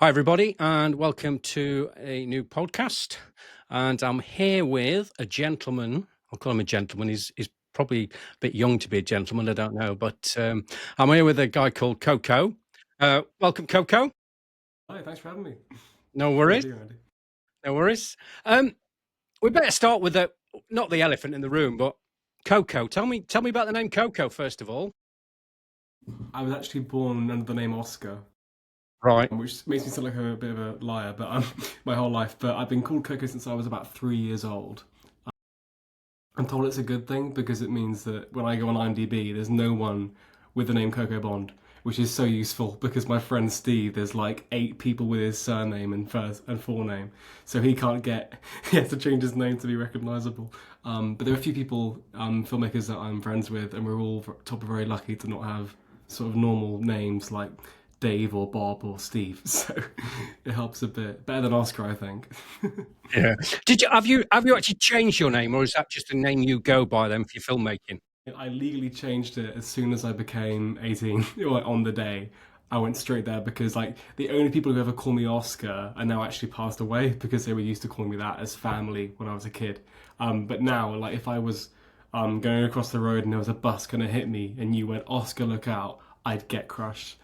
Hi, everybody, and welcome to a new podcast. And I'm here with a gentleman. I'll call him a gentleman. He's probably a bit young to be a gentleman. I don't know, but I'm here with a guy called Coco. Welcome, Coco. Hi, thanks for having me. No How you worries. doing, Andy? No worries. We better start with not the elephant in the room, but Coco. Tell me about the name Coco first of all. I was actually born under the name Oscar, Right. which makes me sound like a bit of a liar, but my whole life. But I've been called Coco since I was about 3 years old. I'm told it's a good thing because it means that when I go on IMDb, there's no one with the name Coco Bond, which is so useful because my friend Steve, there's like 8 people with his surname and first and forename, so he can't get he has to change his name to be recognisable. But there are a few people, filmmakers that I'm friends with, and we're all very lucky to not have sort of normal names like Dave or Bob or Steve, so it helps a bit. Better than Oscar, I think. Yeah. Have you actually changed your name, or is that just a name you go by then for your filmmaking? I legally changed it as soon as I became 18, on the day. I went straight there because like the only people who ever call me Oscar are now actually passed away because they were used to calling me that as family when I was a kid. But now, like if I was going across the road and there was a bus going to hit me and you went Oscar, look out, I'd get crushed.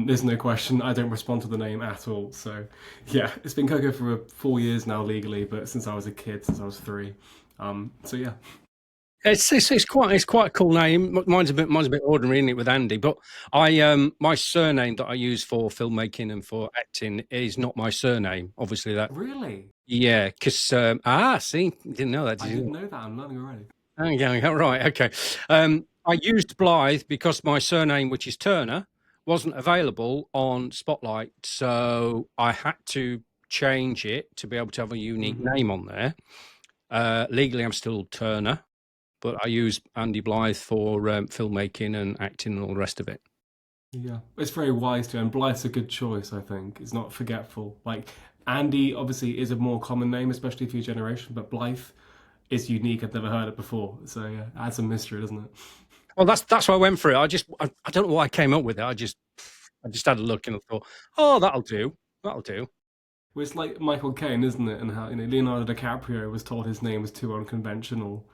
There's no question. I don't respond to the name at all. So yeah, it's been Coco for 4 years now legally, but since I was a kid, since I was 3. So yeah. It's quite a cool name. Mine's a bit ordinary, isn't it, with Andy? But my surname that I use for filmmaking and for acting is not my surname. Obviously, that Really? yeah, because see, you didn't know that, I did you? didn't know that. I'm learning already. Oh, yeah, right, okay. I used Blythe because my surname, which is Turner, wasn't available on Spotlight, so I had to change it to be able to have a unique name on there. Legally, I'm still Turner, but I use Andy Blythe for filmmaking and acting and all the rest of it. Yeah, it's very wise to, and Blythe's a good choice. I think it's not forgetful. Like Andy, obviously, is a more common name, especially for your generation, but Blythe is unique. I've never heard it before, so yeah, it adds some mystery, doesn't it? Well, that's why I went for it. I don't know why I came up with it. I just had a look and I thought, oh, that'll do, that'll do. Well, it's like Michael Caine, isn't it? And how Leonardo DiCaprio was told his name was too unconventional,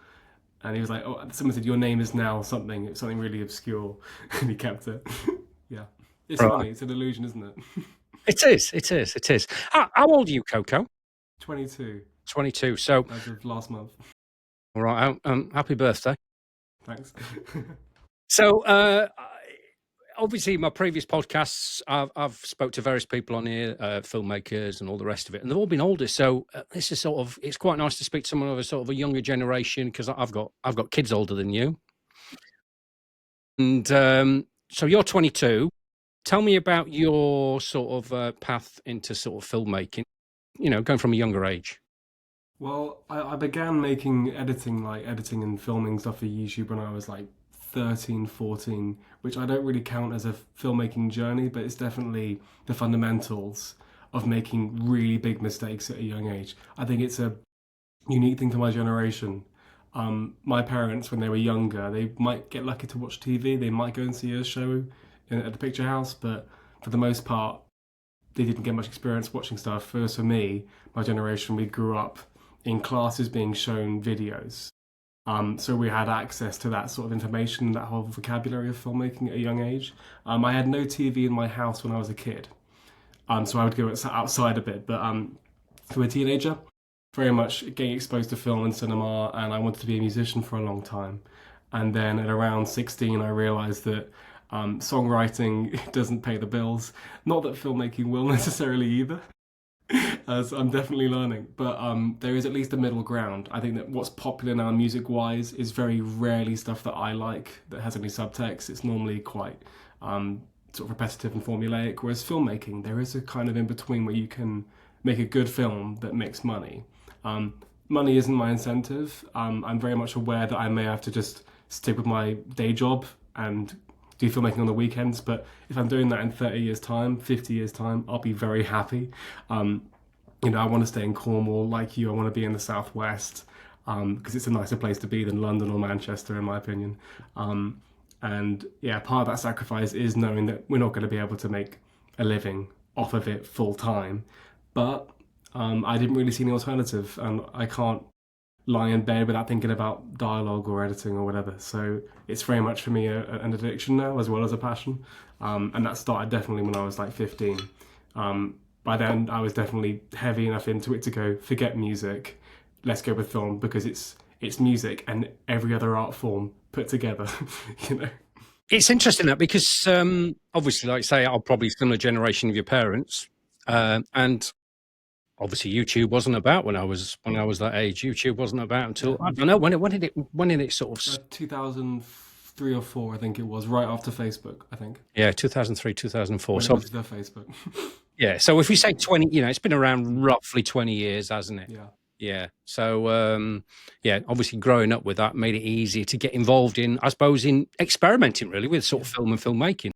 and he was like, "Oh, someone said your name is now something really obscure," and he kept it. Yeah, it's Right. funny. It's an illusion, isn't it? It is. It is. It is. How old are you, Coco? 22 22. So, as of last month. all right. Happy birthday. Thanks. So, obviously, my previous podcasts, I've spoke to various people on here, filmmakers and all the rest of it, and they've all been older. So this is it's quite nice to speak to someone of a sort of a younger generation because I've got kids older than you, and so you're 22. Tell me about your sort of path into sort of filmmaking. Going from a younger age. Well, I began making editing and filming stuff for YouTube when I was like 13, 14, which I don't really count as a filmmaking journey, but it's definitely the fundamentals of making really big mistakes at a young age. I think it's a unique thing to my generation. My parents, when they were younger, they might get lucky to watch TV, they might go and see a show at the picture house, but for the most part, they didn't get much experience watching stuff. First, for me, my generation, we grew up in classes being shown videos. So we had access to that sort of information, that whole vocabulary of filmmaking at a young age. I had no TV in my house when I was a kid, so I would go outside a bit. But for a teenager, very much getting exposed to film and cinema, and I wanted to be a musician for a long time. And then at around 16, I realized that songwriting doesn't pay the bills. Not that filmmaking will necessarily either, as I'm definitely learning. But there is at least a middle ground. I think that what's popular now music-wise is very rarely stuff that I like that has any subtext. It's normally quite sort of repetitive and formulaic. Whereas filmmaking, there is a kind of in between where you can make a good film that makes money. Money isn't my incentive. I'm very much aware that I may have to just stick with my day job and do filmmaking on the weekends. But if I'm doing that in 30 years' time, 50 years' time, I'll be very happy. I want to stay in Cornwall like you. I want to be in the southwest because it's a nicer place to be than London or Manchester, in my opinion. And yeah, part of that sacrifice is knowing that we're not going to be able to make a living off of it full time. But I didn't really see any alternative, and I can't lie in bed without thinking about dialogue or editing or whatever. So it's very much for me an addiction now as well as a passion. And that started definitely when I was like 15. By then, I was definitely heavy enough into it to go forget music, let's go with film because it's music and every other art form put together, you know. It's interesting that because obviously, like I say, I'm probably similar generation of your parents, and obviously YouTube wasn't about when I was that age. YouTube wasn't about Yeah, until I don't know when did it sort of 2003 or four, I think it was, right after Facebook. I think 2003 2004. when it So was the Facebook. yeah, so if we say 20, it's been around roughly 20 years, hasn't it? Yeah. Yeah. So yeah, obviously growing up with that made it easier to get involved in, I suppose, in experimenting really with sort Yeah. of film and filmmaking.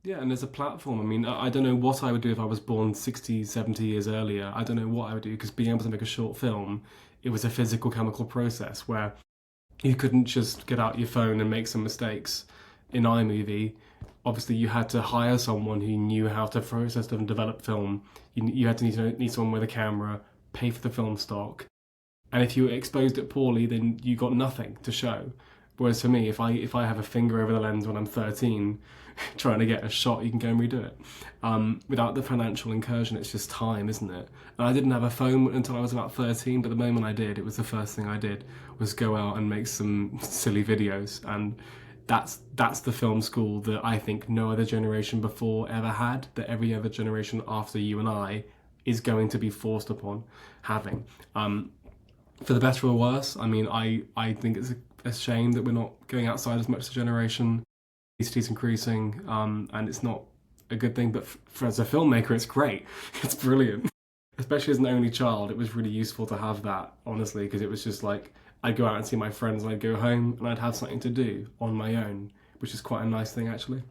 Yeah, and there's a platform. I mean, I don't know what I would do if I was born 60, 70 years earlier. I don't know what I would do because being able to make a short film, it was a physical chemical process where you couldn't just get out your phone and make some mistakes in iMovie. Obviously, you had to hire someone who knew how to process and develop film. You had to need someone with a camera, pay for the film stock, and if you exposed it poorly, then you got nothing to show. Whereas for me, if I have a finger over the lens when I'm 13, trying to get a shot, you can go and redo it. Without the financial incursion, it's just time, isn't it? And I didn't have a phone until I was about 13, but the moment I did, it was the first thing I did was go out and make some silly videos, and that's the film school that I think no other generation before ever had. That every other generation after you and I is going to be forced upon having. For the better or worse, I mean, I think it's a shame that we're not going outside as much as a generation. Obesity's increasing, and it's not a good thing. But for as a filmmaker, it's great. It's brilliant. Especially as an only child, it was really useful to have that, honestly, because it was just like I'd go out and see my friends, and I'd go home, and I'd have something to do on my own, which is quite a nice thing, actually.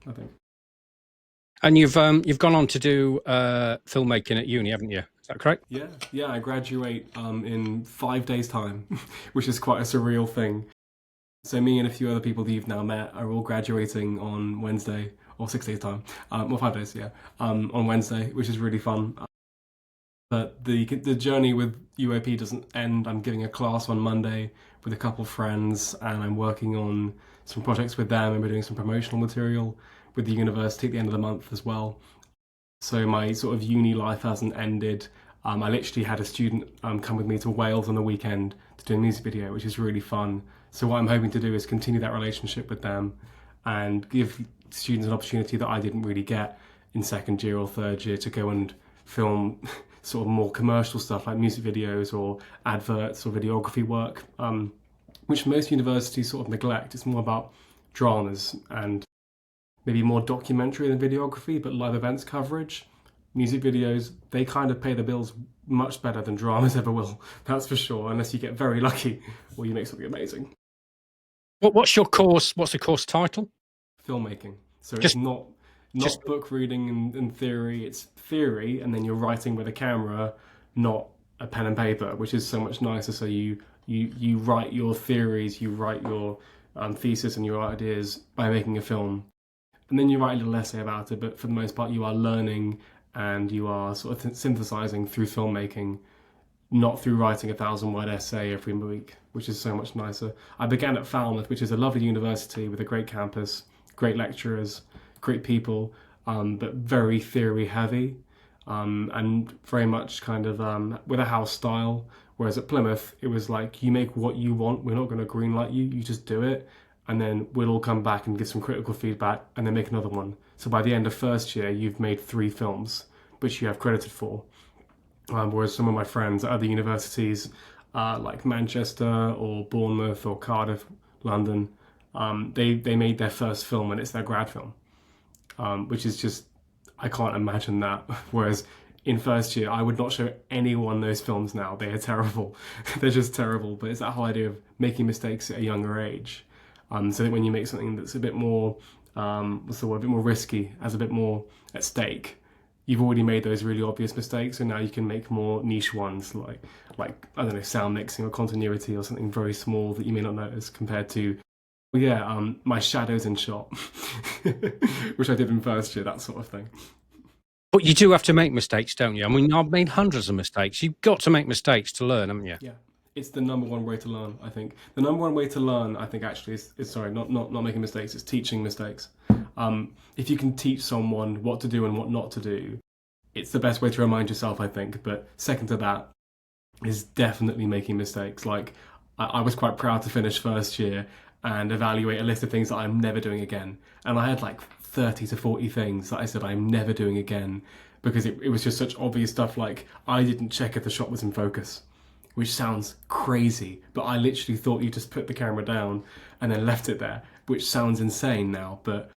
I think. And you've gone on to do filmmaking at uni, haven't you? Is that correct? Yeah, yeah. I graduate in 5 days' time, which is quite a surreal thing. So me and a few other people that you've now met are all graduating on Wednesday or 6 days time, or 5 days, yeah, on Wednesday, which is really fun. But the journey with UOP doesn't end. I'm giving a class on Monday with a couple of friends, and I'm working on some projects with them, and we're doing some promotional material with the university at the end of the month as well. So my sort of uni life hasn't ended. I literally had a student come with me to Wales on the weekend to do a music video, which is really fun. So what I'm hoping to do is continue that relationship with them and give students an opportunity that I didn't really get in second year or third year to go and film sort of more commercial stuff like music videos or adverts or videography work, which most universities sort of neglect. It's more about dramas and maybe more documentary than videography, but live events coverage. Music videos, they kind of pay the bills much better than dramas ever will, that's for sure, unless you get very lucky or you make something amazing. What's your course? What's the course title? Filmmaking. So it's Just not just book reading and theory, it's theory and then you're writing with a camera, not a pen and paper, which is so much nicer. So you write your theories, you write your thesis and your ideas by making a film, and then you write a little essay about it. But for the most part, you are learning and you are sort of synthesizing through filmmaking, not through writing 1,000-word essay every week, which is so much nicer. I began at Falmouth, which is a lovely university with a great campus, great lecturers, great people, but very theory heavy, and very much kind of with a house style. Whereas at Plymouth, it was like you make what you want. We're not going to greenlight you. You just do it, and then we'll all come back and give some critical feedback, and then make another one. So by the end of first year, you've made 3 films, which you have credited for. Whereas some of my friends at other universities, like Manchester or Bournemouth or Cardiff, London, they made their first film and it's their grad film, which is just, I can't imagine that. Whereas in first year, I would not show anyone those films now. They are terrible. They're just terrible. But it's that whole idea of making mistakes at a younger age. So that when you make something that's a bit more, what's the word, a bit more risky, has a bit more at stake, you've already made those really obvious mistakes, and now you can make more niche ones, like I don't know, sound mixing or continuity or something very small that you may not notice compared to, well, yeah, my shadows in shot, which I did in first year, that sort of thing. But you do have to make mistakes, don't you? I mean, I've made hundreds of mistakes. You've got to make mistakes to learn, haven't you? Yeah, it's the number one way to learn. I think the number one way to learn, I think, actually is sorry, not making mistakes. It's teaching mistakes. If you can teach someone what to do and what not to do, it's the best way to remind yourself, I think. But second to that is definitely making mistakes. Like I was quite proud to finish first year and evaluate a list of things that I'm never doing again. And I had like 30 to 40 things that I said I'm never doing again because it was just such obvious stuff like I didn't check if the shot was in focus, which sounds crazy, but I literally thought you just put the camera down and then left it there, which sounds insane now. But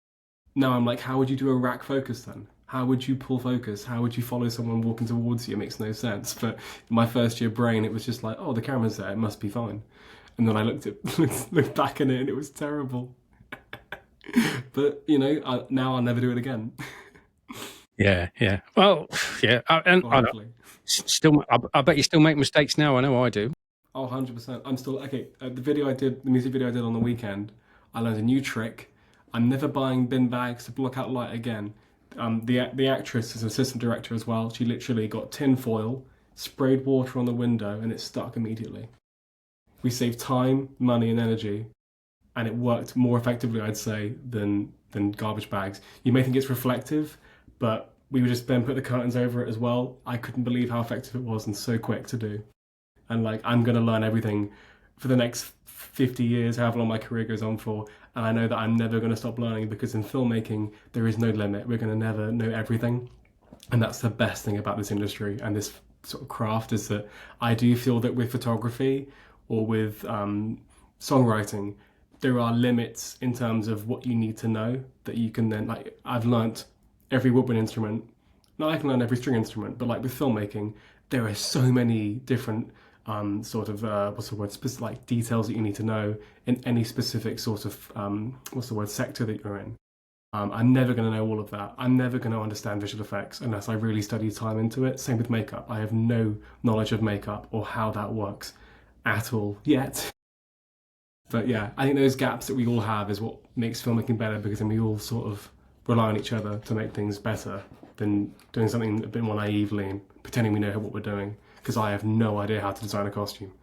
now I'm like, how would you do a rack focus then? How would you pull focus? How would you follow someone walking towards you? It makes no sense. But my first year brain, it was just like, oh, the camera's there, it must be fine. And then I looked back at it, and it was terrible. But now I'll never do it again. Yeah, yeah. Well, yeah, and Well, I know, hopefully. still, I bet you still make mistakes now. I know I do. Oh, 100%. I'm still okay. The music video I did on the weekend, I learned a new trick. I'm never buying bin bags to block out light again. The actress is an assistant director as well. She literally got tin foil, sprayed water on the window, and it stuck immediately. We saved time, money, and energy, and it worked more effectively, I'd say, than garbage bags. You may think it's reflective, but we would just then put the curtains over it as well. I couldn't believe how effective it was and so quick to do. And like I'm gonna learn everything for the next 50 years, however long my career goes on for. And I know that I'm never gonna stop learning because in filmmaking there is no limit. We're gonna never know everything, and that's the best thing about this industry and this sort of craft is that I do feel that with photography or with songwriting, there are limits in terms of what you need to know that you can then like. I've learnt every woodwind instrument. Now I can learn every string instrument, but like with filmmaking, there are so many different sort of what's the word, like details that you need to know in any specific sort of what's the word, sector that you're in. I'm never going to know all of that. I'm never going to understand visual effects unless I really study time into it. Same with makeup. I have no knowledge of makeup or how that works at all yet. But yeah, I think those gaps that we all have is what makes filmmaking better because then we all sort of rely on each other to make things better than doing something a bit more naively and pretending we know what we're doing. Because I have no idea how to design a costume.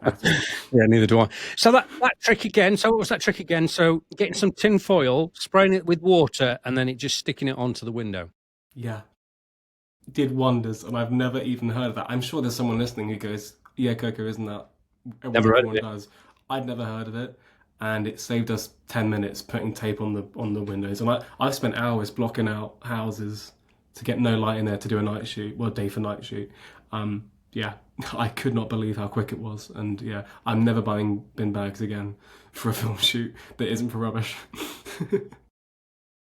Yeah, neither do I. So that trick again. So what was that trick again? So getting some tin foil, spraying it with water, and then it just sticking it onto the window. Yeah, did wonders, and I've never even heard of that. I'm sure there's someone listening who goes, "Yeah, Coco, isn't that what Never heard of everyone it. does?" I'd never heard of it, and it saved us 10 minutes putting tape on the windows. And I've spent hours blocking out houses to get no light in there to do a night shoot, well, day for night shoot. Yeah, I could not believe how quick it was, and yeah, I'm never buying bin bags again for a film shoot that isn't for rubbish.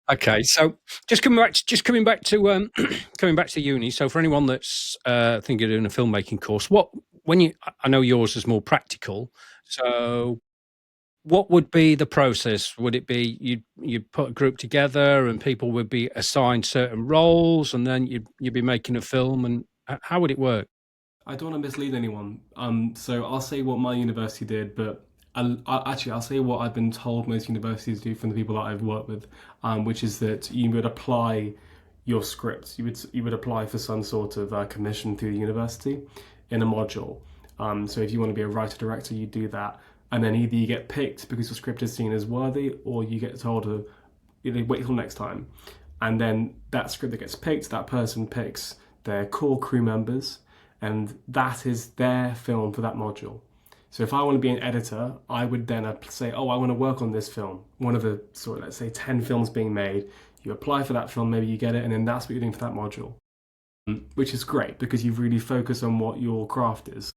Okay, so just coming back to coming back to uni. So for anyone that's thinking of doing a filmmaking course, I know yours is more practical. So what would be the process? Would it be you put a group together and people would be assigned certain roles, and then you'd be making a film, and how would it work? I don't want to mislead anyone. So I'll say what my university did, but I'll say what I've been told most universities do from the people that I've worked with, which is that you would apply your script. You would apply for some sort of commission through the university in a module. So if you want to be a writer director, you do that, and then either you get picked because your script is seen as worthy, or you get told to wait till next time, and then that script that gets picked, that person picks their core crew members and that is their film for that module. So if I want to be an editor, I would then say, oh, I want to work on this film. One of the sort of, let's say, 10 films being made. You apply for that film, maybe you get it, and then that's what you're doing for that module, which is great because you've really focused on what your craft is.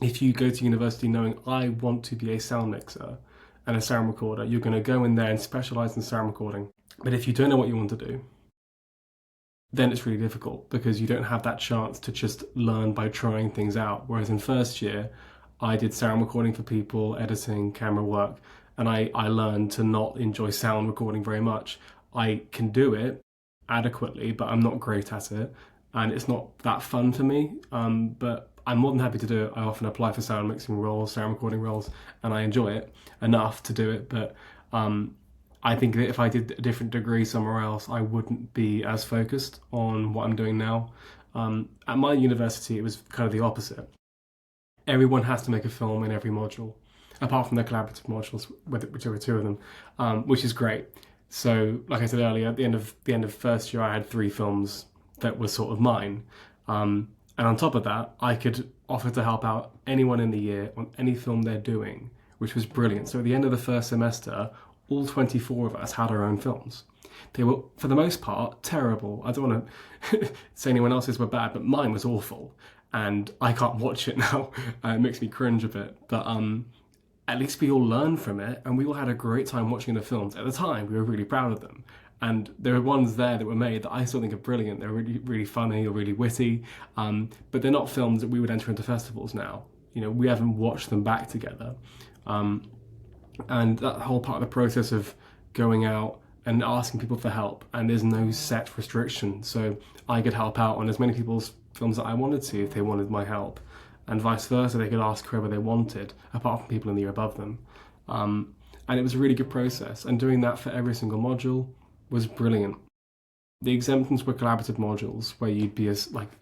If you go to university knowing I want to be a sound mixer and a sound recorder, you're going to go in there and specialize in sound recording. But if you don't know what you want to do, then it's really difficult because you don't have that chance to just learn by trying things out. Whereas in first year, I did sound recording for people, editing, camera work, and I learned to not enjoy sound recording very much. I can do it adequately, but I'm not great at it, and it's not that fun for me. But I'm more than happy to do it. I often apply for sound mixing roles, sound recording roles, and I enjoy it enough to do it. But I think that if I did a different degree somewhere else, I wouldn't be as focused on what I'm doing now. At my university, it was kind of the opposite. Everyone has to make a film in every module, apart from the collaborative modules, which there were two of them, which is great. So, like I said earlier, at the end of first year, I had three films that were sort of mine, and on top of that, I could offer to help out anyone in the year on any film they're doing, which was brilliant. So at the end of the first semester, all 24 of us had our own films. They were, for the most part, terrible. I don't want to say anyone else's were bad, but mine was awful. And I can't watch it now. It makes me cringe a bit. But at least we all learned from it, and we all had a great time watching the films. At the time, we were really proud of them. And there are ones there that were made that I still think are brilliant. They're really, really funny or really witty, but they're not films that we would enter into festivals now. We haven't watched them back together. Um, and that whole part of the process of going out and asking people for help, and there's no set restriction, so I could help out on as many people's films that I wanted to if they wanted my help, and vice versa. They could ask whoever they wanted, apart from people in the year above them. And it was a really good process, and doing that for every single module was brilliant. The exemptions were collaborative modules where you'd be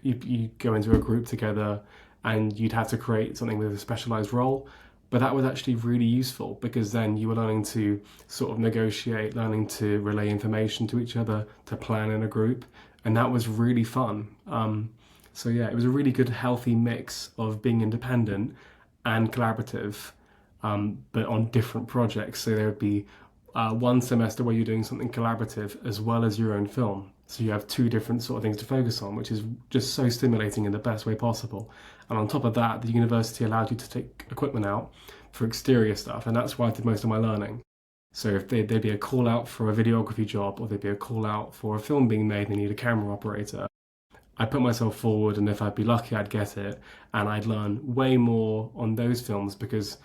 you go into a group together and you'd have to create something with a specialized role. But that was actually really useful because then you were learning to sort of negotiate, learning to relay information to each other, to plan in a group, and that was really fun. So yeah, it was a really good, healthy mix of being independent and collaborative, but on different projects. So there would be one semester where you're doing something collaborative as well as your own film. So you have two different sort of things to focus on, which is just so stimulating in the best way possible. And on top of that, the university allowed you to take equipment out for exterior stuff, and that's where I did most of my learning. So if there'd be a call out for a videography job, or there'd be a call out for a film being made and they need a camera operator, I'd put myself forward, and if I'd be lucky, I'd get it, and I'd learn way more on those films because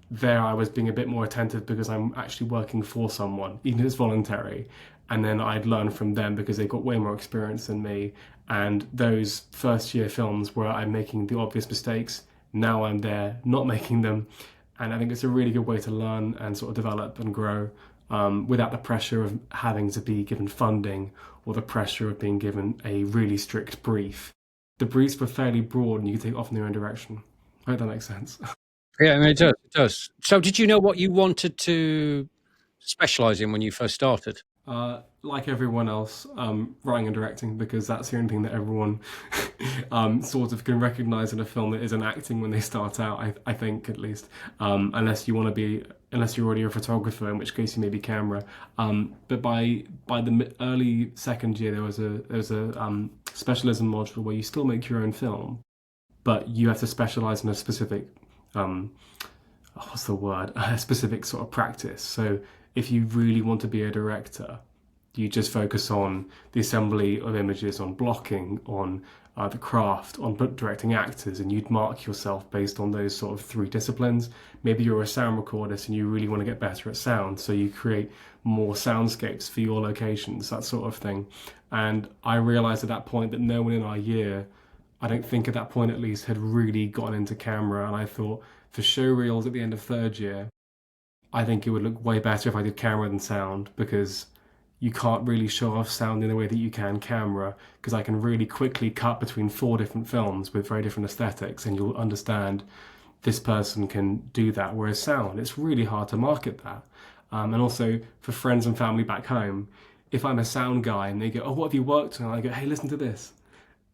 there I was being a bit more attentive because I'm actually working for someone, even if it's voluntary. And then I'd learn from them because they've got way more experience than me. And those first year films where I'm making the obvious mistakes, now I'm there not making them. And I think it's a really good way to learn and sort of develop and grow without the pressure of having to be given funding or the pressure of being given a really strict brief. The briefs were fairly broad and you could take off in your own direction. I hope that makes sense. Yeah, I mean, it does. It does. So, did you know what you wanted to specialize in when you first started? Like everyone else, writing and directing because that's the only thing that everyone sort of can recognize in a film that isn't acting when they start out. I think at least, unless you want to be, unless you're already a photographer, in which case you may be camera. But by the early second year, there was a specialism module where you still make your own film, but you have to specialize in a specific what's the word? A specific sort of practice. So if you really want to be a director, you just focus on the assembly of images, on blocking, on the craft, on directing actors, and you'd mark yourself based on those sort of three disciplines. Maybe you're a sound recordist and you really want to get better at sound, so you create more soundscapes for your locations, that sort of thing. And I realized at that point that no one in our year, I don't think at that point at least, had really gotten into camera. And I thought for show reels at the end of third year, I think it would look way better if I did camera than sound because you can't really show off sound in the way that you can camera because I can really quickly cut between four different films with very different aesthetics and you'll understand this person can do that. Whereas sound, it's really hard to market that. And also for friends and family back home, if I'm a sound guy and they go, oh, what have you worked on? And I go, hey, listen to this.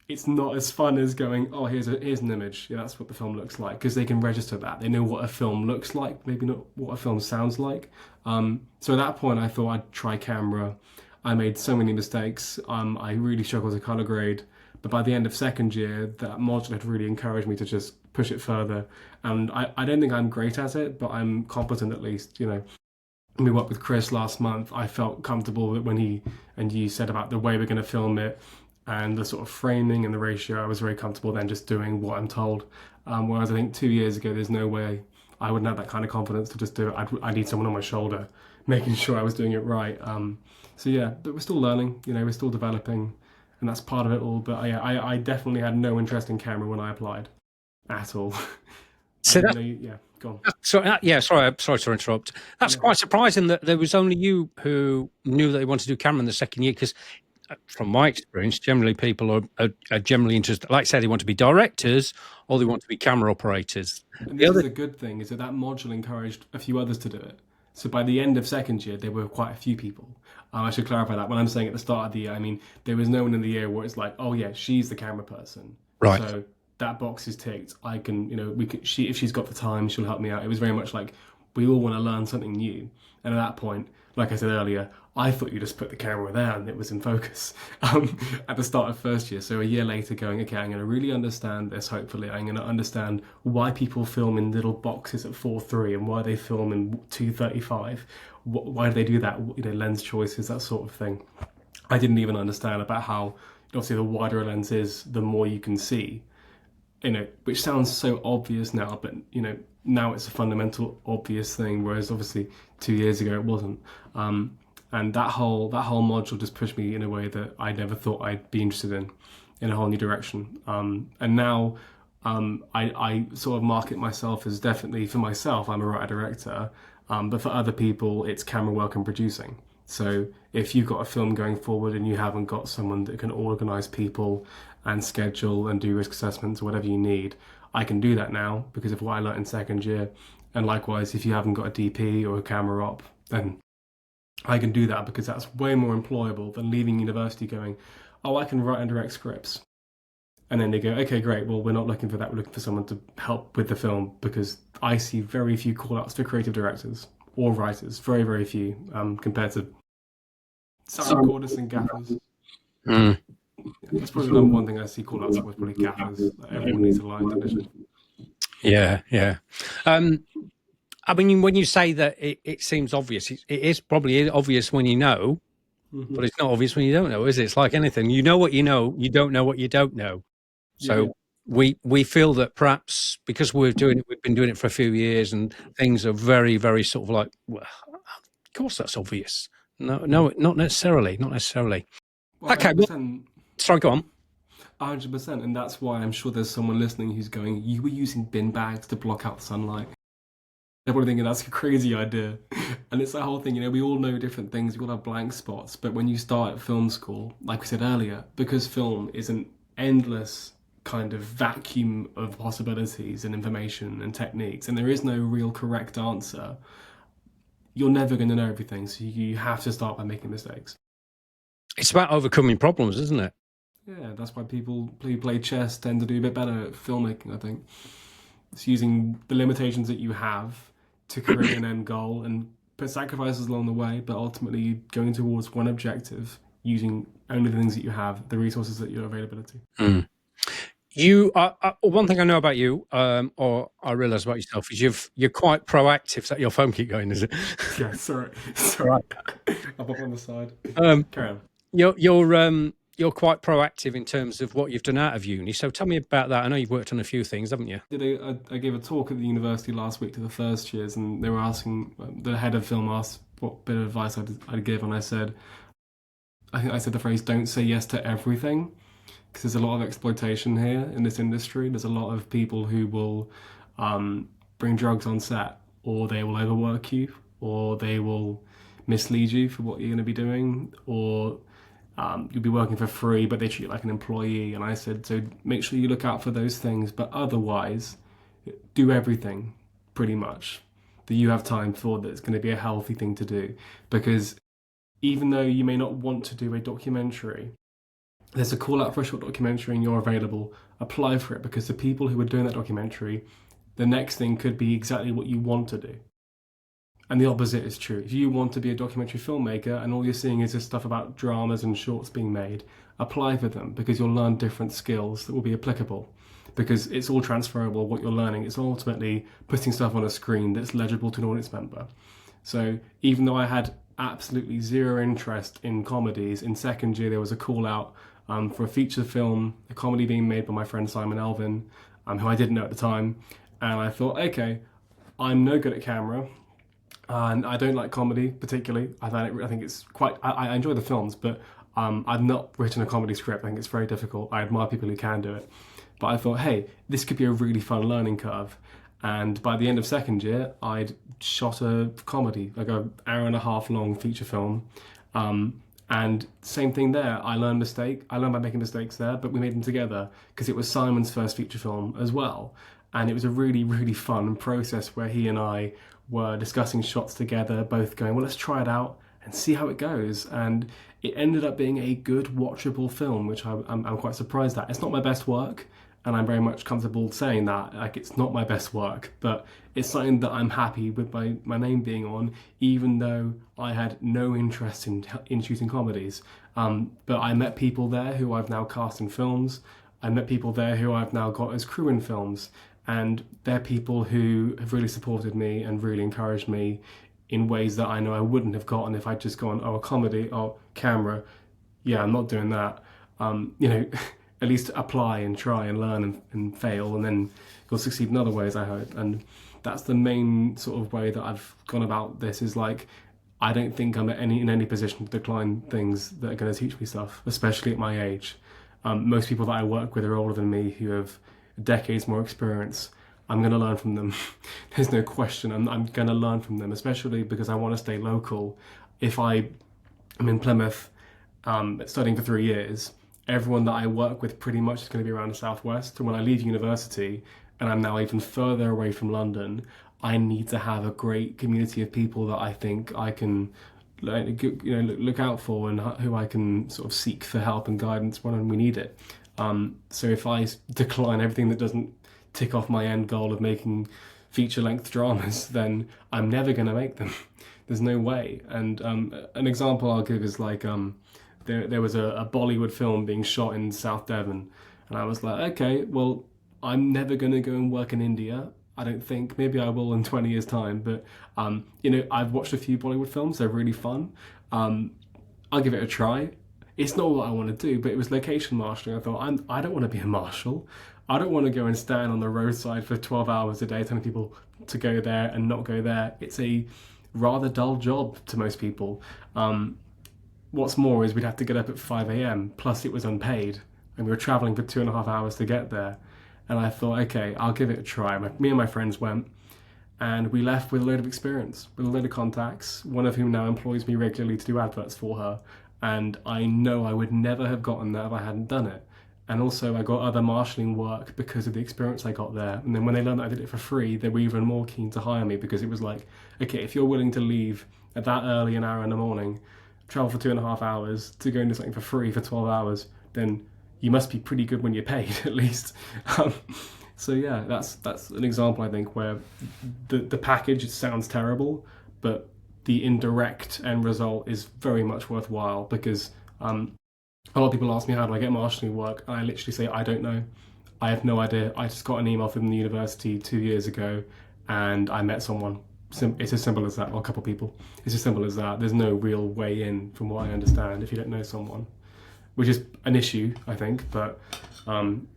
It's not as fun as going, oh, here's an image. Yeah, that's what the film looks like, because they can register that. They know what a film looks like, maybe not what a film sounds like. So at that point, I thought I'd try camera. I made so many mistakes. I really struggled to color grade. But by the end of second year, that module had really encouraged me to just push it further. And I don't think I'm great at it, but I'm competent at least, you know. We worked with Chris last month. I felt comfortable that when he and you said about the way we're going to film it, and the sort of framing and the ratio, I was very comfortable then just doing what I'm told. Whereas I think 2 years ago, there's no way I wouldn't have that kind of confidence to just do it. I need someone on my shoulder, making sure I was doing it right. So yeah, but we're still learning, you know, we're still developing, and that's part of it all. But yeah, I definitely had no interest in camera when I applied at all. So You know, yeah, go on. yeah, sorry to interrupt. That's No. quite surprising that there was only you who knew that they wanted to do camera in the second year, because from my experience, generally people are generally interested. Like I said, they want to be directors or they want to be camera operators. And The this is other, a good thing, is that that module encouraged a few others to do it. So by the end of second year, there were quite a few people. I should clarify that. When I'm saying at the start of the year, I mean there was no one in the year where it's like, oh yeah, she's the camera person. right. So that box is ticked. I can, we could. She, if she's got the time, she'll help me out. It was very much like we all want to learn something new. And at that point, like I said earlier, I thought you just put the camera there and it was in focus at the start of first year. So a year later, going, okay, I'm going to really understand this. Hopefully, I'm going to understand why people film in little boxes at 4:3 and why they film in 2:35. Why do they do that? Lens choices, that sort of thing. I didn't even understand about how obviously the wider a lens is, the more you can see. Which sounds so obvious now, but now it's a fundamental obvious thing. Whereas obviously 2 years ago it wasn't. And that whole module just pushed me in a way that I never thought I'd be interested in a whole new direction. And now I sort of market myself as, definitely for myself, I'm a writer director, but for other people it's camera work and producing. So if you've got a film going forward and you haven't got someone that can organise people and schedule and do risk assessments or whatever you need, I can do that now because of what I learnt in second year. And likewise, if you haven't got a DP or a camera op, then I can do that because that's way more employable than leaving university going, oh, I can write and direct scripts. And then they go, okay, great, well, we're not looking for that. We're looking for someone to help with the film, because I see very few call-outs for creative directors or writers, very, very few, compared to sound recorders and gaffers. Mm. That's probably the number one thing I see call-outs for, is probably gaffers. Everyone needs a light technician. Yeah. I mean, when you say that it seems obvious, it is probably obvious when you know, but it's not obvious when you don't know, is it? It's like anything. You know what you know, you don't know what you don't know. So we feel that perhaps because we've been doing it for a few years, and things are very, very sort of like, well, of course that's obvious. No, not necessarily. Well, Okay, well, 100%. sorry, go on. 100%. And that's why I'm sure there's someone listening who's going, you were using bin bags to block out sunlight. They're probably thinking that's a crazy idea. And it's that whole thing, we all know different things, we all have blank spots. But when you start at film school, like we said earlier, because film is an endless kind of vacuum of possibilities and information and techniques, and there is no real correct answer, you're never going to know everything. So you have to start by making mistakes. It's about overcoming problems, isn't it? Yeah, that's why people who play chess tend to do a bit better at filmmaking, I think. It's using the limitations that you have to create an end goal and put sacrifices along the way, but ultimately going towards one objective using only the things that you have, the resources at your availability. You are, one thing I know about you, or I realise about yourself, is you're quite proactive. Is that your phone keep going? Is it? Yeah, sorry. Right. Up on the side. Carry on. You're quite proactive in terms of what you've done out of uni. So tell me about that. I know you've worked on a few things, haven't you? I gave a talk at the university last week to the first years, and they were asking, the head of film asked what bit of advice I'd give, and I think I said the phrase, don't say yes to everything, because there's a lot of exploitation here in this industry. There's a lot of people who will bring drugs on set, or they will overwork you, or they will mislead you for what you're going to be doing, or you'll be working for free, but they treat you like an employee. And I said, so make sure you look out for those things, but otherwise, do everything pretty much that you have time for that's going to be a healthy thing to do. Because even though you may not want to do a documentary, there's a call out for a short documentary and you're available, apply for it, because the people who are doing that documentary, the next thing could be exactly what you want to do. And the opposite is true. If you want to be a documentary filmmaker and all you're seeing is this stuff about dramas and shorts being made, apply for them, because you'll learn different skills that will be applicable. Because it's all transferable, what you're learning. It's ultimately putting stuff on a screen that's legible to an audience member. So even though I had absolutely zero interest in comedies, in second year there was a call out for a feature film, a comedy being made by my friend Simon Alvin, who I didn't know at the time. And I thought, okay, I'm no good at camera. And I don't like comedy particularly. I think it's quite. I enjoy the films, but I've not written a comedy script. I think it's very difficult. I admire people who can do it, but I thought, hey, this could be a really fun learning curve. And by the end of second year, I'd shot a comedy, like a hour and a half long feature film. And same thing there. I learned by making mistakes there, but we made them together because it was Simon's first feature film as well. And it was a really, really fun process where he and I were discussing shots together, both going, well, let's try it out and see how it goes. And it ended up being a good, watchable film, which I'm quite surprised at. It's not my best work, and I'm very much comfortable saying that. Like, it's not my best work, but it's something that I'm happy with my name being on, even though I had no interest in shooting comedies. But I met people there who I've now cast in films. I met people there who I've now got as crew in films, and they're people who have really supported me and really encouraged me in ways that I know I wouldn't have gotten if I'd just gone, oh, a comedy, oh, camera, yeah, I'm not doing that. You know, at least apply and try and learn and fail, and then you'll succeed in other ways, I hope. And that's the main sort of way that I've gone about this, is like, I don't think I'm in any position to decline things that are going to teach me stuff, especially at my age. Most people that I work with are older than me, who have decades more experience. I'm going to learn from them. There's no question. I'm going to learn from them, especially because I want to stay local. If I am in Plymouth studying for 3 years, everyone that I work with pretty much is going to be around the southwest. And when I leave university and I'm now even further away from London, I need to have a great community of people that I think I can, look out for, and who I can sort of seek for help and guidance when we need it. So if I decline everything that doesn't tick off my end goal of making feature-length dramas, then I'm never going to make them. There's no way. And an example I'll give is like, there was a Bollywood film being shot in South Devon, and I was like, okay, well, I'm never going to go and work in India. I don't think. Maybe I will in 20 years' time. But I've watched a few Bollywood films. They're really fun. I'll give it a try. It's not what I want to do, but it was location marshalling. I thought, I don't want to be a marshal. I don't want to go and stand on the roadside for 12 hours a day telling people to go there and not go there. It's a rather dull job to most people. What's more is we'd have to get up at 5 a.m. Plus it was unpaid, and we were traveling for 2.5 hours to get there. And I thought, okay, I'll give it a try. Me and my friends went, and we left with a load of experience, with a load of contacts, one of whom now employs me regularly to do adverts for her. And I know I would never have gotten that if I hadn't done it. And also I got other marshalling work because of the experience I got there. And then when they learned that I did it for free, they were even more keen to hire me, because it was like, okay, if you're willing to leave at that early an hour in the morning, travel for 2.5 hours to go and do something for free for 12 hours, then you must be pretty good when you're paid, at least. So yeah, that's an example, I think, where the package sounds terrible, but the indirect end result is very much worthwhile, because a lot of people ask me, how do I get marshalling work? And I literally say, I don't know. I have no idea. I just got an email from the university 2 years ago, and I met someone. It's as simple as that, or a couple of people. It's as simple as that. There's no real way in, from what I understand, if you don't know someone, which is an issue, I think. But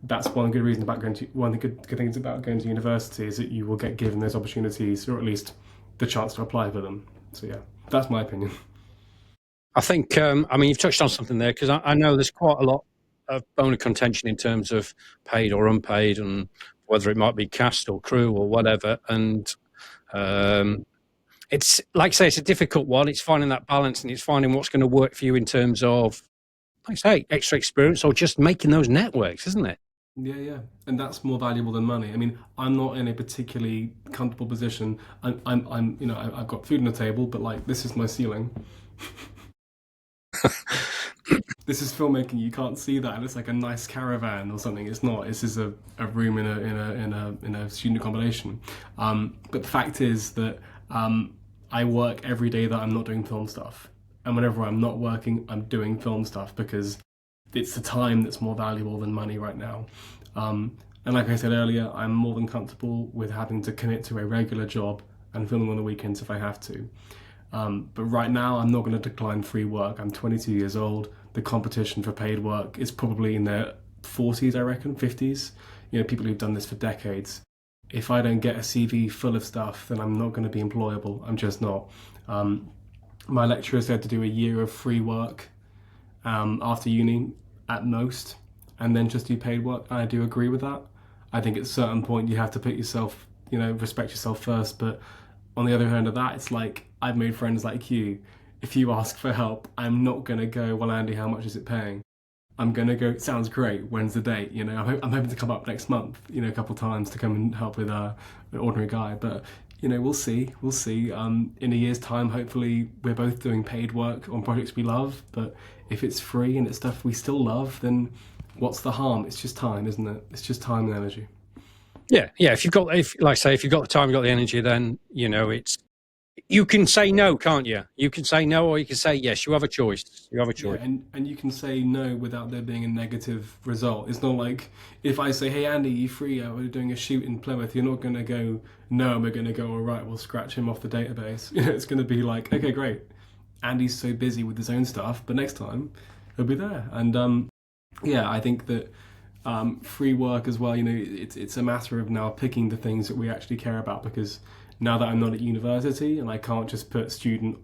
that's one good reason about one of the good things about going to university, is that you will get given those opportunities, or at least the chance to apply for them. So yeah, that's my opinion. I think, you've touched on something there, because I know there's quite a lot of bone of contention in terms of paid or unpaid, and whether it might be cast or crew or whatever. And it's, like I say, it's a difficult one. It's finding that balance, and it's finding what's going to work for you in terms of, like I say, extra experience, or just making those networks, isn't it? Yeah, yeah, and that's more valuable than money. I mean, I'm not in a particularly comfortable position. I've got food on the table, but like, this is my ceiling. This is filmmaking. You can't see that, and it's like a nice caravan or something. It's not. This is a room in a student accommodation. But the fact is that I work every day that I'm not doing film stuff, and whenever I'm not working, I'm doing film stuff, because it's the time that's more valuable than money right now. And like I said earlier, I'm more than comfortable with having to commit to a regular job and filming on the weekends if I have to. But right now, I'm not going to decline free work. I'm 22 years old. The competition for paid work is probably in their 40s, I reckon, 50s. People who've done this for decades. If I don't get a CV full of stuff, then I'm not going to be employable. I'm just not. My lecturer said to do a year of free work after uni at most, and then just do paid work. I do agree with that. I think at a certain point you have to put yourself respect yourself first. But on the other hand of that, it's like I've made friends like you. If you ask for help, I'm not gonna go, well, Andy, how much is it paying? I'm gonna go, sounds great, when's the date? I'm hoping to come up next month, a couple of times to come and help with an ordinary guy. But we'll see. We'll see. In a year's time, hopefully, we're both doing paid work on projects we love. But if it's free and it's stuff we still love, then what's the harm? It's just time, isn't it? It's just time and energy. Yeah, yeah. If you've got the time, you've got the energy, then it's you can say no, can't you? You can say no, or you can say yes. You have a choice. You have a Yeah, choice. and you can say no without there being a negative result. It's not like if I say, "Hey Andy, you free? We're doing a shoot in Plymouth." You're not going to go, "No," we're going to go, "All right, we'll scratch him off the database." It's going to be like, "Okay, great. Andy's so busy with his own stuff, but next time he'll be there." And yeah, I think that free work as well. It's a matter of now picking the things that we actually care about, because now that I'm not at university and I can't just put student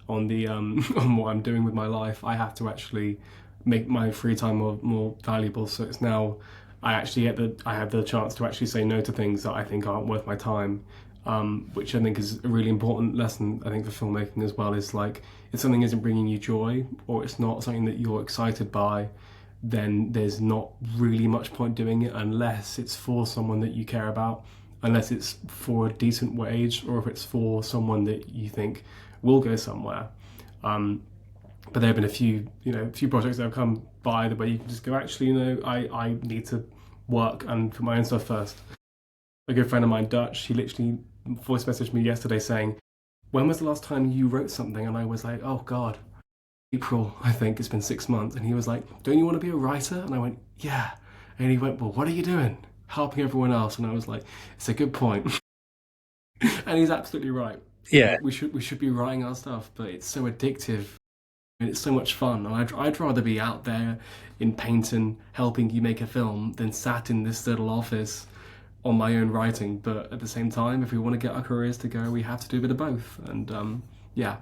on the on what I'm doing with my life, I have to actually make my free time more valuable. So it's now I have the chance to actually say no to things that I think aren't worth my time, which I think is a really important lesson. I think for filmmaking as well is like if something isn't bringing you joy or it's not something that you're excited by, then there's not really much point doing it unless it's for someone that you care about, unless it's for a decent wage, or if it's for someone that you think will go somewhere. But there have been few projects that have come by the way you can just go, actually, I need to work and put my own stuff first. A good friend of mine, Dutch, he literally voice messaged me yesterday saying, "When was the last time you wrote something?" And I was like, "Oh God, April, I think. It's been 6 months." And he was like, "Don't you want to be a writer?" And I went, "Yeah." And he went, "Well, what are you doing? Helping everyone else?" And I was like, "It's a good point." And he's absolutely right. Yeah, Like, we should be writing our stuff, but it's so addictive and it's so much fun. And I'd rather be out there in Paynton helping you make a film than sat in this little office on my own writing. But at the same time, if we want to get our careers to go, we have to do a bit of both. And yeah,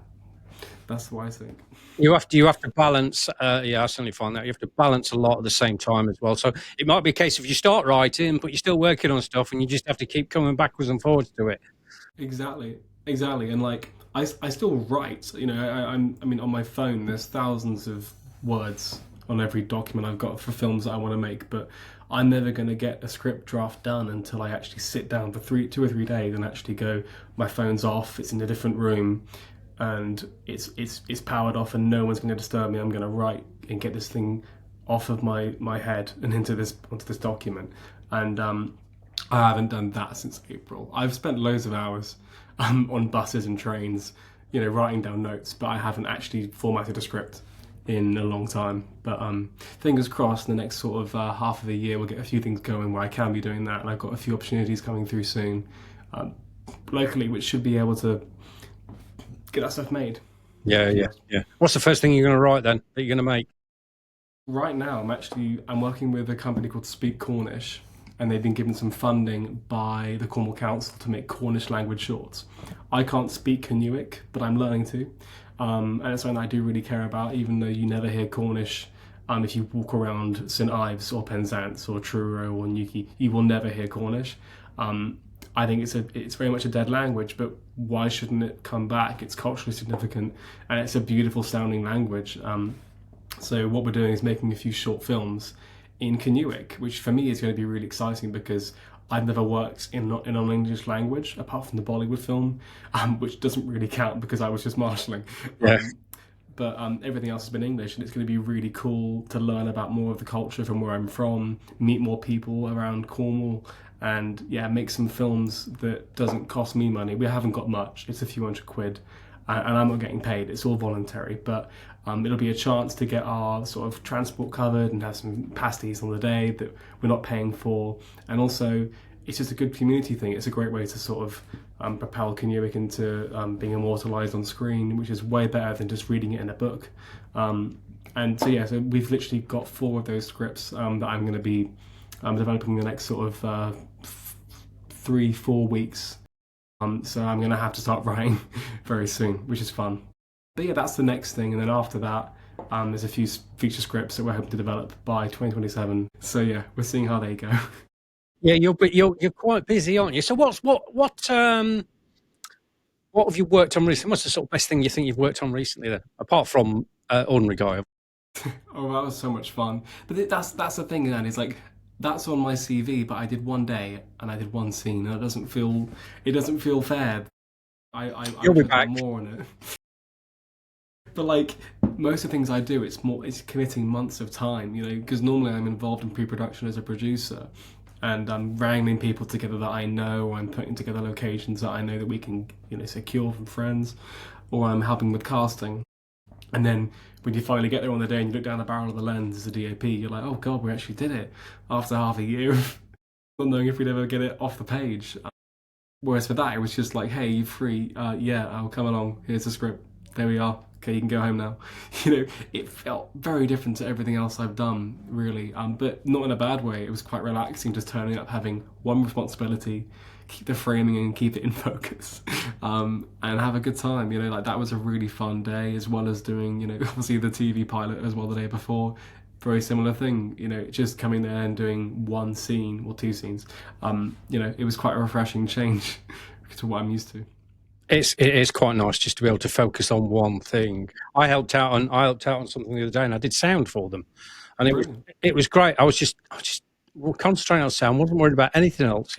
that's what I think. you have to balance. Yeah, I certainly find that you have to balance a lot at the same time as well. So it might be a case of you start writing, but you're still working on stuff, and you just have to keep coming backwards and forwards to it. Exactly, exactly. And like I still write. I mean, on my phone, there's thousands of words on every document I've got for films that I want to make, but I'm never going to get a script draft done until I actually sit down for 2 or 3 days and actually go, my phone's off, it's in a different room, and it's powered off, and no one's going to disturb me. I'm going to write and get this thing off of my head and onto this document. And I haven't done that since April. I've spent loads of hours on buses and trains, writing down notes, but I haven't actually formatted a script in a long time. But fingers crossed, in the next sort of half of the year, we'll get a few things going where I can be doing that, and I've got a few opportunities coming through soon, locally, which should be able to get that stuff made. Yeah, yeah, yeah. What's the first thing you're going to write then that you're going to make? Right now, I'm working with a company called Speak Cornish, and they've been given some funding by the Cornwall Council to make Cornish language shorts. I can't speak Inuit, but I'm learning to, and it's something I do really care about. Even though you never hear Cornish, if you walk around St Ives or Penzance or Truro or Newquay, you will never hear Cornish. I think it's very much a dead language, but why shouldn't it come back? It's culturally significant, and it's a beautiful sounding language. So what we're doing is making a few short films in Inuit, which for me is going to be really exciting because I've never worked in a non-English language apart from the Bollywood film, which doesn't really count because I was just marshalling. Yeah. But everything else has been English, and it's going to be really cool to learn about more of the culture from where I'm from, meet more people around Cornwall, and yeah, make some films that doesn't cost me money. We haven't got much; it's a few £100, and I'm not getting paid. It's all voluntary, but it'll be a chance to get our sort of transport covered and have some pasties on the day that we're not paying for, and also it's just a good community thing. It's a great way to sort of propel Kennewick into being immortalised on screen, which is way better than just reading it in a book. And so yeah, so we've literally got 4 of those scripts that I'm going to be developing in the next sort of 3-4 weeks. So I'm going to have to start writing very soon, which is fun. But yeah, that's the next thing. And then after that, there's a few feature scripts that we're hoping to develop by 2027. So yeah, we're seeing how they go. Yeah, you're quite busy, aren't you? So what have you worked on recently? What's the sort of best thing you think you've worked on recently then, apart from Ordinary Guy? Oh, that was so much fun. But that's the thing, man. Is like that's on my CV, but I did one day and I did one scene, and it doesn't feel fair. I You'll wish be I'd done back. more on it. But like most of the things I do, it's committing months of time, because normally I'm involved in pre-production as a producer, and I'm wrangling people together that I know, or I'm putting together locations that I know that we can, secure from friends, or I'm helping with casting. And then when you finally get there on the day and you look down the barrel of the lens as a DOP, you're like, oh god, we actually did it after half a year of not knowing if we'd ever get it off the page. Whereas for that, it was just like, hey, you free? Yeah, I'll come along. Here's the script. There we are. Okay, you can go home now. It felt very different to everything else I've done, really. But not in a bad way. It was quite relaxing just turning up, having one responsibility, keep the framing and keep it in focus, and have a good time. Like that was a really fun day, as well as doing, obviously the TV pilot as well the day before. Very similar thing, just coming there and doing one scene or two scenes. It was quite a refreshing change to what I'm used to. It is quite nice just to be able to focus on one thing. I helped out on something the other day, and I did sound for them, and Brilliant. it was great. I was just concentrating on sound. Wasn't worried about anything else.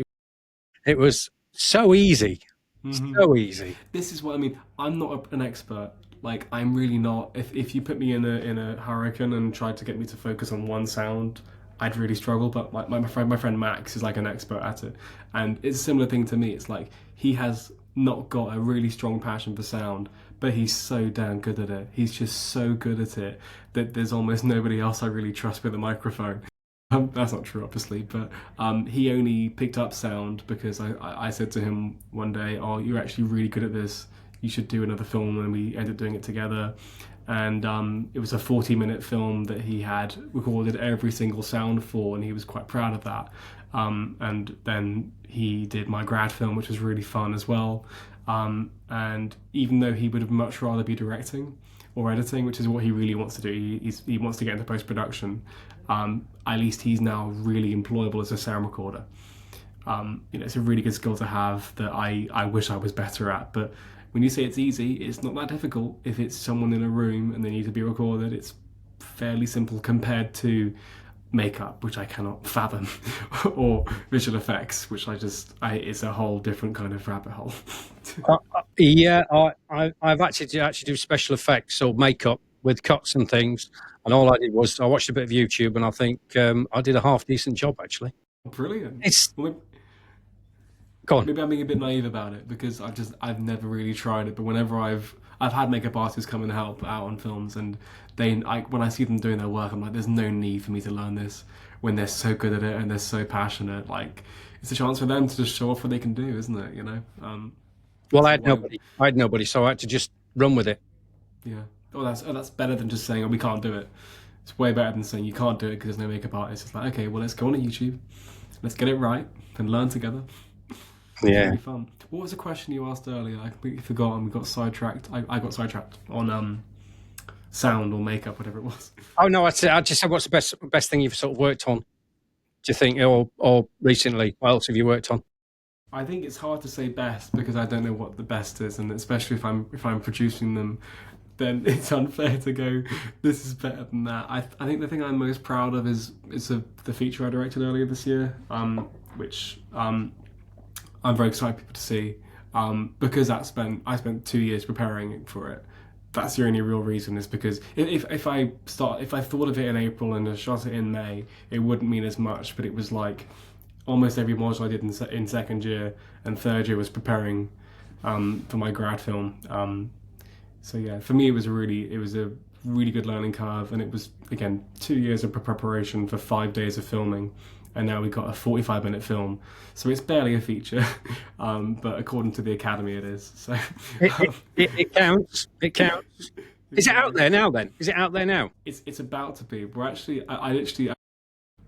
It was so easy, Hmm. so easy. This is what I mean. I'm not an expert. Like I'm really not. If you put me in a hurricane and tried to get me to focus on one sound, I'd really struggle. But my friend Max is like an expert at it, and it's a similar thing to me. It's like he has not got a really strong passion for sound, but he's so damn good at it. He's just so good at it that there's almost nobody else I really trust with a microphone. That's not true, obviously, but he only picked up sound because I said to him one day, "Oh, you're actually really good at this. You should do another film," and we ended up doing it together. And it was a 40-minute film that he had recorded every single sound for, and he was quite proud of that. And then he did my grad film, which was really fun as well. And even though he would have much rather be directing or editing, which is what he really wants to do, he wants to get into post production. At least he's now really employable as a sound recorder. It's a really good skill to have that I wish I was better at. But when you say it's easy, it's not that difficult. If it's someone in a room and they need to be recorded, it's fairly simple compared to makeup, which I cannot fathom, or visual effects, which it's a whole different kind of rabbit hole. Yeah, I've actually do special effects or makeup with cuts and things, and all I did was I watched a bit of YouTube, and I think I did a half decent job actually. Brilliant. It's Well, Go on. maybe I'm being a bit naive about it because I've never really tried it. But whenever I've had makeup artists come and help out on films, and when I see them doing their work, I'm like, there's no need for me to learn this when they're so good at it and they're so passionate. Like it's a chance for them to just show off what they can do, isn't it? Well, I So had why? nobody. I had nobody, so I had to just run with it. Yeah. Oh, that's better than just saying, oh, we can't do it. It's way better than saying you can't do it because there's no makeup artist. It's like, okay, well, let's go on to YouTube, let's get it right, and learn together. It's Yeah. really fun. What was the question you asked earlier? I completely forgot and we got sidetracked. I got sidetracked on sound or makeup, whatever it was. Oh no, I just said, what's the best thing you've sort of worked on? Do you think, or recently? What else have you worked on? I think it's hard to say best because I don't know what the best is, and especially if I'm producing them, then it's unfair to go. This is better than that. I think the thing I'm most proud of is the feature I directed earlier this year, which I'm very excited for people to see, because I spent 2 years preparing for it. That's the only real reason is because if I thought of it in April and I shot it in May, it wouldn't mean as much. But it was like almost every module I did in second year and third year was preparing for my grad film. So yeah, for me it was a really good learning curve, and it was again 2 years of preparation for 5 days of filming, and now we got a 45-minute film. So it's barely a feature, but according to the Academy, it is. So It counts. It counts. Is it out yeah, there now? Then is it out there now? it's about to be. We're actually I literally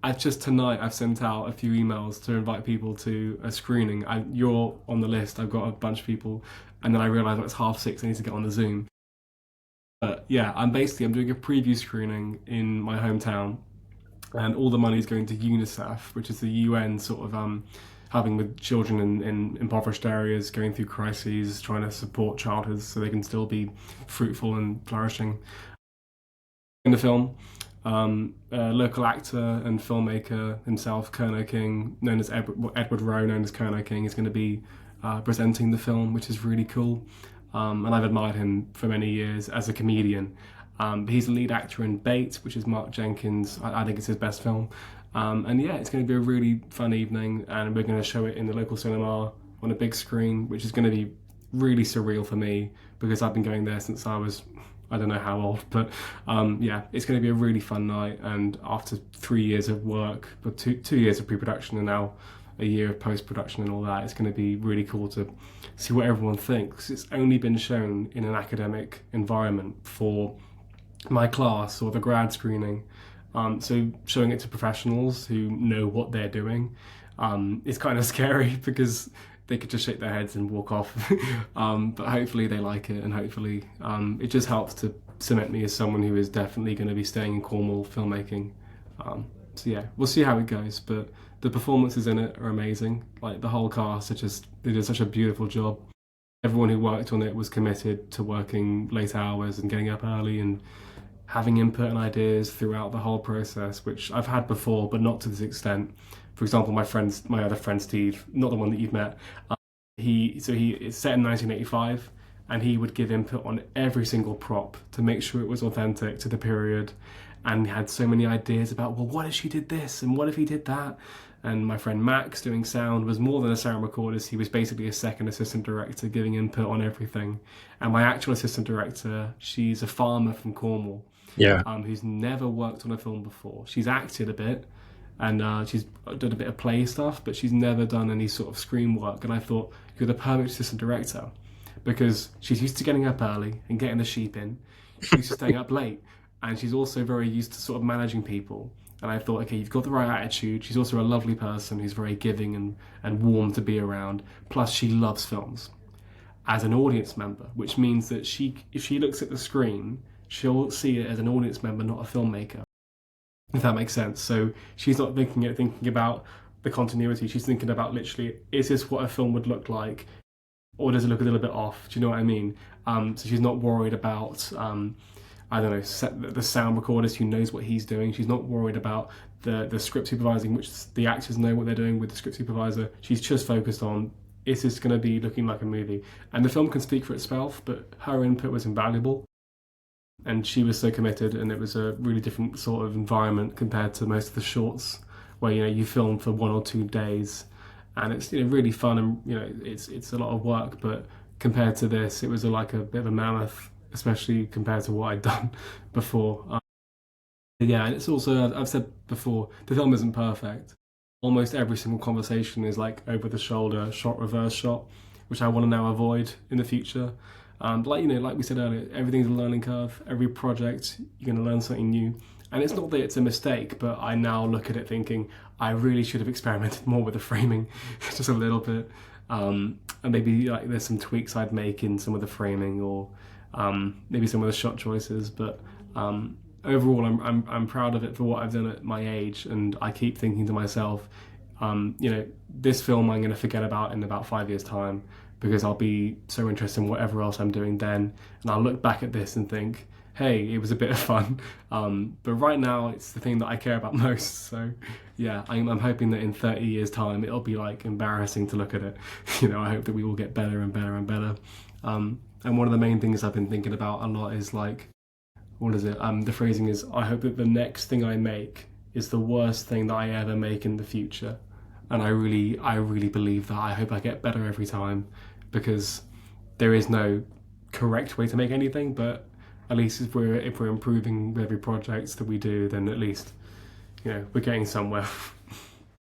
I've just tonight I've sent out a few emails to invite people to a screening. You're on the list. I've got a bunch of people, and then I realised when it's 6:30, I need to get on the Zoom. But yeah, I'm doing a preview screening in my hometown, and all the money is going to UNICEF, which is the UN sort of having with children in impoverished areas going through crises, trying to support childhood so they can still be fruitful and flourishing. In the film, a local actor and filmmaker himself, Kerno King, known as Edward Rowe, known as Kerno King, is going to be presenting the film, which is really cool. And I've admired him for many years as a comedian. He's the lead actor in Bait, which is Mark Jenkins. I think it's his best film. And yeah, it's going to be a really fun evening, and we're going to show it in the local cinema on a big screen, which is going to be really surreal for me because I've been going there since I was, I don't know how old, but yeah, it's going to be a really fun night. And after 3 years of work, but two years of pre-production and now a year of post-production and all that, it's going to be really cool to see what everyone thinks. It's only been shown in an academic environment for my class or the grad screening. So showing it to professionals who know what they're doing is kind of scary because they could just shake their heads and walk off. But hopefully they like it, and hopefully it just helps to cement me as someone who is definitely going to be staying in Cornwall filmmaking. So yeah, we'll see how it goes. But the performances in it are amazing. Like the whole cast, they did such a beautiful job. Everyone who worked on it was committed to working late hours and getting up early and having input and ideas throughout the whole process, which I've had before, but not to this extent. For example, my other friend Steve, not the one that you've met, he is set in 1985, and he would give input on every single prop to make sure it was authentic to the period, and had so many ideas about, well, what if she did this and what if he did that. And my friend Max doing sound was more than a sound recordist. He was basically a second assistant director giving input on everything. And my actual assistant director, she's a farmer from Cornwall, Yeah. who's never worked on a film before. She's acted a bit, and she's done a bit of play stuff, but she's never done any sort of screen work. And I thought, you're the perfect assistant director because she's used to getting up early and getting the sheep in. She's used to staying up late, and she's also very used to sort of managing people. And I thought, okay, you've got the right attitude. She's also a lovely person who's very giving and warm to be around. Plus, she loves films as an audience member, which means that if she looks at the screen, she'll see it as an audience member, not a filmmaker, if that makes sense. So she's not thinking about the continuity. She's thinking about literally, is this what a film would look like, or does it look a little bit off? Do you know what I mean? So she's not worried about I don't know, the sound recordist who knows what he's doing. She's not worried about the script supervising, which the actors know what they're doing with the script supervisor. She's just focused on, is this going to be looking like a movie? And the film can speak for itself, but her input was invaluable. And she was so committed, and it was a really different sort of environment compared to most of the shorts where, you film for 1 or 2 days, and it's really fun, and it's a lot of work, but compared to this, it was like a bit of a mammoth, especially compared to what I'd done before. Yeah, and it's also, I've said before, the film isn't perfect. Almost every single conversation is like over the shoulder, shot, reverse shot, which I want to now avoid in the future. Like we said earlier, everything's a learning curve. Every project, you're going to learn something new. And it's not that it's a mistake, but I now look at it thinking, I really should have experimented more with the framing, just a little bit. And maybe like there's some tweaks I'd make in some of the framing, or maybe some of the shot choices. But overall, I'm proud of it for what I've done at my age, and I keep thinking to myself, this film I'm going to forget about in about 5 years' time because I'll be so interested in whatever else I'm doing then, and I'll look back at this and think, hey, it was a bit of fun. But right now, it's the thing that I care about most. So, yeah, I'm hoping that in 30 years' time, it'll be like embarrassing to look at it. I hope that we will get better and better and better. And one of the main things I've been thinking about a lot is like, what is it? The phrasing is, I hope that the next thing I make is the worst thing that I ever make in the future. And I really believe that. I hope I get better every time, because there is no correct way to make anything, but at least if we're improving with every project that we do, then at least we're getting somewhere.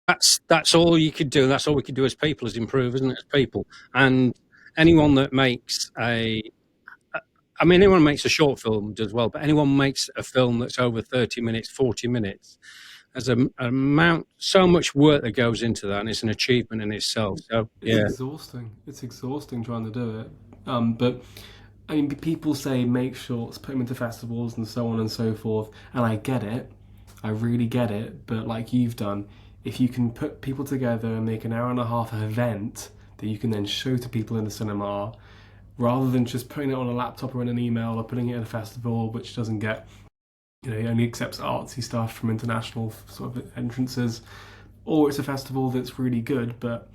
That's all you could do. That's all we could do as people, is improve, isn't it? As people, and anyone that makes I mean, anyone makes a short film does well, but anyone makes a film that's over 30 minutes, 40 minutes, there's an amount, so much work that goes into that, and it's an achievement in itself. So, It's yeah, exhausting. It's exhausting trying to do it. But I mean, people say make shorts, put them into festivals, and so on and so forth, and I get it. I really get it, but like you've done, if you can put people together and make an hour and a half event that you can then show to people in the cinema, rather than just putting it on a laptop or in an email or putting it in a festival, which doesn't get, it only accepts artsy stuff from international sort of entrances, or it's a festival that's really good, but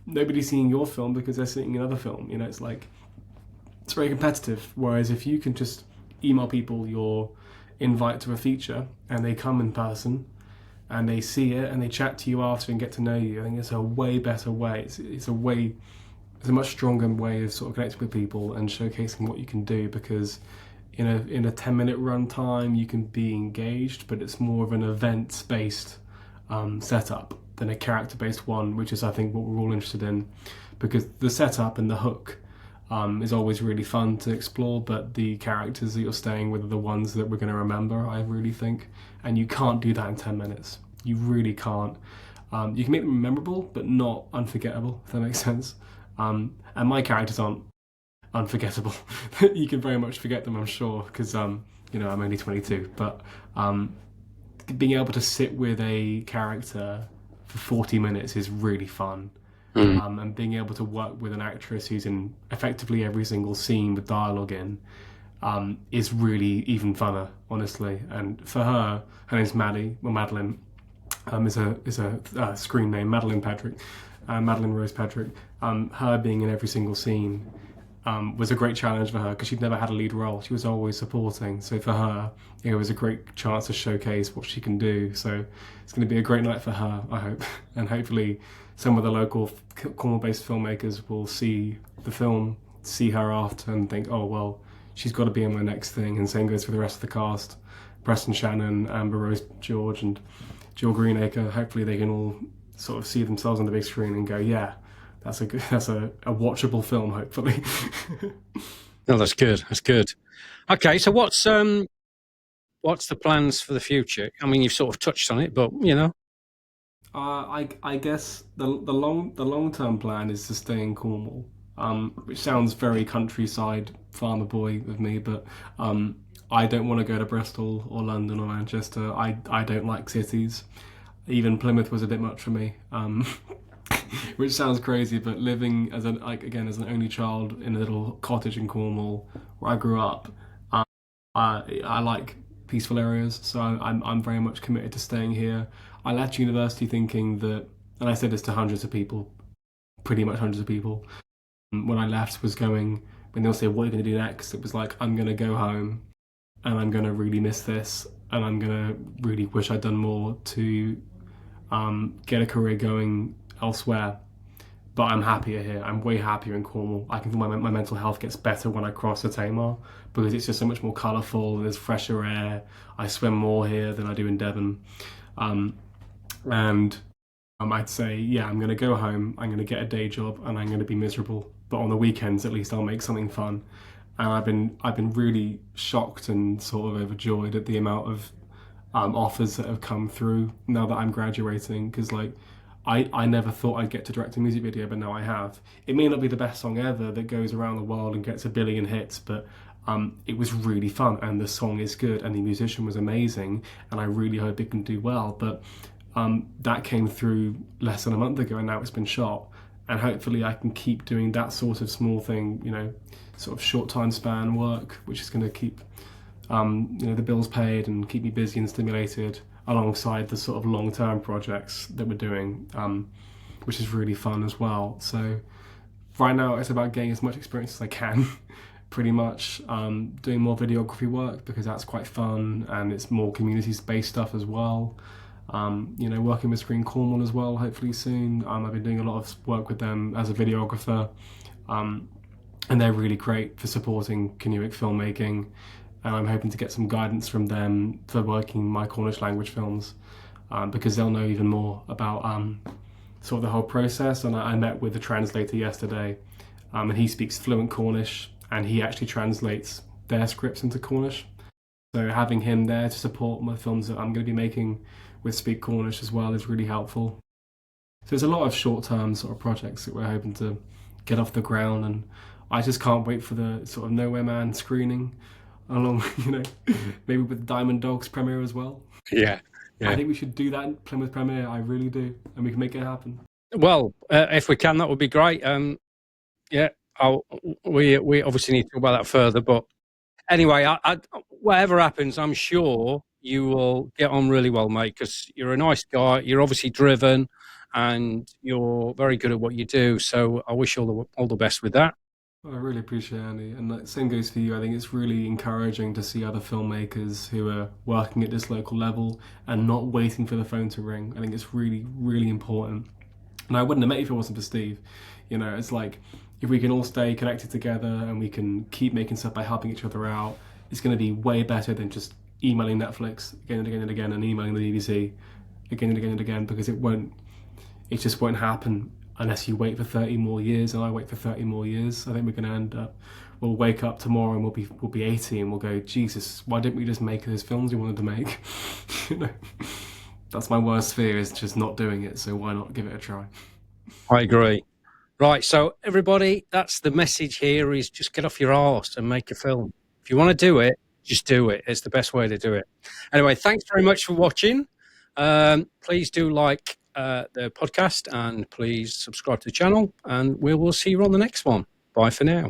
nobody's seeing your film because they're seeing another film. It's like it's very competitive. Whereas if you can just email people your invite to a feature and they come in person and they see it and they chat to you after and get to know you, I think it's a way better way. It's a much stronger way of sort of connecting with people and showcasing what you can do, because in a 10-minute run time you can be engaged, but it's more of an events based setup than a character based one, which is I think what we're all interested in, because the setup and the hook is always really fun to explore, but the characters that you're staying with are the ones that we're going to remember, I really think, and you can't do that in 10 minutes. You really can't. You can make them memorable, but not unforgettable, if that makes sense. And my characters aren't unforgettable. You can very much forget them, I'm sure, because I'm only 22. But being able to sit with a character for 40 minutes is really fun. Mm. And being able to work with an actress who's in effectively every single scene with dialogue in is really even funner, honestly. And for her name's Madeline, is a screen name, Madeline Rose Patrick. Her being in every single scene was a great challenge for her because she'd never had a lead role. She was always supporting. So for her, it was a great chance to showcase what she can do. So it's going to be a great night for her, I hope. And hopefully some of the local Cornwall-based filmmakers will see the film, see her after and think, oh, well, she's got to be in my next thing. And same goes for the rest of the cast. Preston Shannon, Amber Rose George and Jill Greenacre. Hopefully they can all sort of see themselves on the big screen and go, yeah, that's a watchable film, hopefully. No, that's good. That's good. Okay, so what's the plans for the future? I mean, you've sort of touched on it, but I guess the long term plan is to stay in Cornwall, which sounds very countryside farmer boy of me, but I don't want to go to Bristol or London or Manchester. I don't like cities. Even Plymouth was a bit much for me, which sounds crazy. But living as as an only child in a little cottage in Cornwall where I grew up, I like peaceful areas, so I'm very much committed to staying here. I left university thinking that, and I said this to hundreds of people, pretty much hundreds of people, when I left was going, when they'll say, what are you going to do next? It was like, I'm going to go home and I'm going to really miss this and I'm going to really wish I'd done more to get a career going elsewhere. But I'm happier here. I'm way happier in Cornwall. I can feel my mental health gets better when I cross the Tamar because it's just so much more colourful. There's fresher air. I swim more here than I do in Devon. And I'd say, yeah, I'm going to go home. I'm going to get a day job and I'm going to be miserable. But on the weekends, at least I'll make something fun. And I've been really shocked and sort of overjoyed at the amount of offers that have come through now that I'm graduating, because I never thought I'd get to direct a music video, but now I have. It may not be the best song ever that goes around the world and gets a billion hits, but it was really fun and the song is good and the musician was amazing and I really hope it can do well. But that came through less than a month ago and now it's been shot. And hopefully I can keep doing that sort of small thing, sort of short time span work, which is going to keep the bills paid and keep me busy and stimulated alongside the sort of long-term projects that we're doing, which is really fun as well. So right now it's about getting as much experience as I can, pretty much, doing more videography work because that's quite fun and it's more community-based stuff as well. Working with Screen Cornwall as well, hopefully soon. I've been doing a lot of work with them as a videographer, and they're really great for supporting Canute filmmaking. And I'm hoping to get some guidance from them for working my Cornish language films, because they'll know even more about sort of the whole process. And I met with the translator yesterday, and he speaks fluent Cornish, and he actually translates their scripts into Cornish. So having him there to support my films that I'm going to be making with Speak Cornish as well is really helpful. So there's a lot of short-term sort of projects that we're hoping to get off the ground, and I just can't wait for the sort of Nowhere Man screening. along, maybe with Diamond Dogs premiere as well. Yeah, I yeah. think we should do that in Plymouth premiere. I really do, and we can make it happen. Well, if we can, that would be great. Yeah, we obviously need to talk about that further, but anyway, whatever happens, I'm sure you will get on really well, mate, because you're a nice guy. You're obviously driven, and you're very good at what you do. So I wish you all the best with that. I really appreciate it, Andy, and like, same goes for you. I think it's really encouraging to see other filmmakers who are working at this local level and not waiting for the phone to ring. I think it's really, really important. And I wouldn't have met you if it wasn't for Steve. It's like if we can all stay connected together and we can keep making stuff by helping each other out, it's going to be way better than just emailing Netflix again and again and again and emailing the BBC again and again and again, because it just won't happen unless you wait for 30 more years and I wait for 30 more years. I think we're going to end up, we'll wake up tomorrow and we'll be 80 and we'll go, Jesus, why didn't we just make those films we wanted to make? you know, that's my worst fear, is just not doing it. So why not give it a try? I agree. Right, so everybody, that's the message here: is just get off your arse and make a film. If you want to do it, just do it. It's the best way to do it. Anyway, thanks very much for watching. Please do like the podcast, and please subscribe to the channel, and we will see you on the next one. Bye for now.